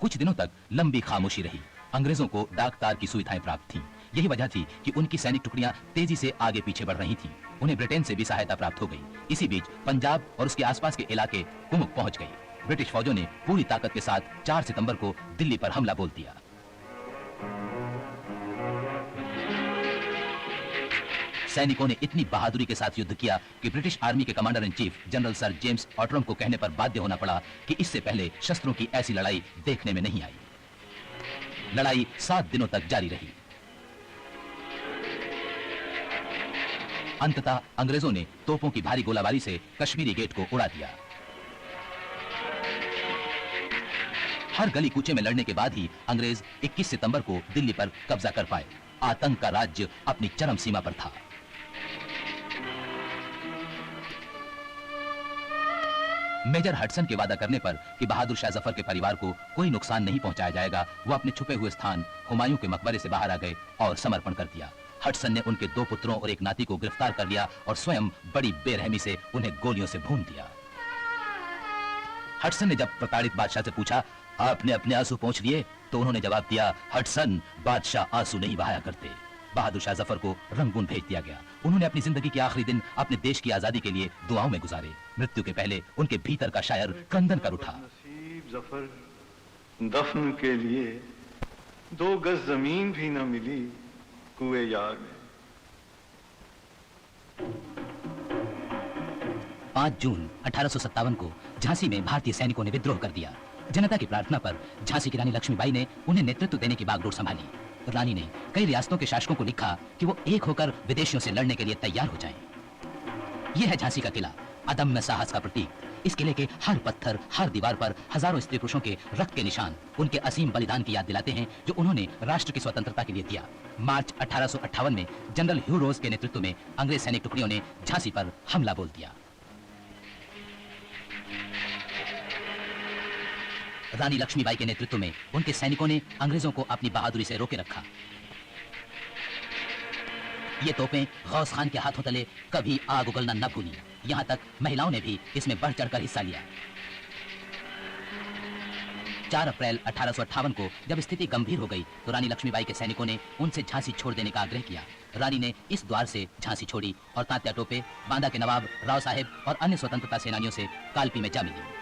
कुछ दिनों तक लंबी खामोशी रही। अंग्रेजों को डाक तार की सुविधाएं प्राप्त थीं। यही वजह थी कि उनकी सैनिक टुकड़ियां तेजी से आगे पीछे बढ़ रही थीं। उन्हें ब्रिटेन से भी सहायता प्राप्त हो गई। इसी बीच पंजाब और उसके आसपास के इलाके कुमुक पहुंच गए। ब्रिटिश फौजों ने पूरी ताकत के साथ 4 सितंबर को दिल्ली पर हमला बोल दिया। सैनिकों ने इतनी बहादुरी के साथ युद्ध किया कि ब्रिटिश आर्मी के commander in chief general sir James Outram को कहने पर बाध्य होना पड़ा कि इससे पहले शस्त्रों की ऐसी लड़ाई देखने में नहीं आई। लड़ाई 7 दिनों तक जारी रही। अंततः अंग्रेजों ने तोपों की भारी गोलाबारी से कश्मीरी गेट को उड़ा दिया। हर गली कूचे में लड़ने के बाद ही अंग्रेज 21 सितंबर को दिल्ली पर कब्जा कर पाए। आतंक का राज्य अपनी चरम सीमा पर था। मेजर हडसन के वादा करने पर कि बहादुर शाह जफर के परिवार को कोई नुकसान नहीं पहुंचाया जाएगा, वो अपने छुपे हुए स्थान हुमायूं के मकबरे से बाहर आ गए और समर्पण कर दिया। हडसन ने उनके 2 पुत्रों और एक नाती को गिरफ्तार कर लिया और स्वयं बड़ी बेरहमी से उन्हें गोलियों से भून दिया। हडसन ने जब प्रताड़ित बादशाह से पूछा, आपने अपने आंसू पोंछ लिए? तो उन्होंने जवाब दिया, हडसन, बादशाह आंसू नहीं बहाया करते। बहादुर शाह जफर को रंगून भेज दिया गया। उन्होंने अपनी जिंदगी के आखिरी दिन अपने देश की आजादी के लिए दुआओं में गुजारे। मृत्यु के पहले उनके भीतर का शायर क्रंदन कर उठा। नसीब जफर दफन के लिए 2 गज जमीन भी न मिली कुए यार में। 5 जून 1857 को झांसी में भारतीय सैनिकों ने विद्रोह कर दिया। जनता की प्रार्थना पर झांसी की रानी लक्ष्मीबाई ने उन्हें नेतृत्व देने की बागडोर संभाली। रानी ने कई रियासतों के शासकों को लिखा कि वो एक होकर विदेशियों से लड़ने के लिए तैयार हो जाएं। यह है झांसी का किला, अदम्य साहस का प्रतीक। इस किले के हर पत्थर, हर दीवार पर हजारों स्त्री पुरुषों के रक्त के निशान उनके असीम बलिदान की याद दिलाते हैं जो उन्होंने राष्ट्र की स्वतंत्रता के लिए दिया। मार्च 1858 में जनरल ह्यू रोज के नेतृत्व में अंग्रेज सैनिक टुकड़ियों ने झांसी पर हमला बोल दिया। रानी लक्ष्मीबाई के नेतृत्व में उनके सैनिकों ने अंग्रेजों को अपनी बहादुरी से रोके रखा। ये तोपें गौस खान के हाथों तले कभी आग उगलना न भूली। यहां तक महिलाओं ने भी इसमें बढ़ चढ़कर हिस्सा लिया। 4 अप्रैल 1858 को जब स्थिति गंभीर हो गई तो रानी लक्ष्मीबाई के सैनिकों ने उनसे झांसी छोड़ देने का आग्रह किया। रानी ने इस द्वार से झांसी छोड़ी और तात्या टोपे, बांदा के नवाब राव साहेब और अन्य स्वतंत्रता सेनानियों से कालपी में जा मिली।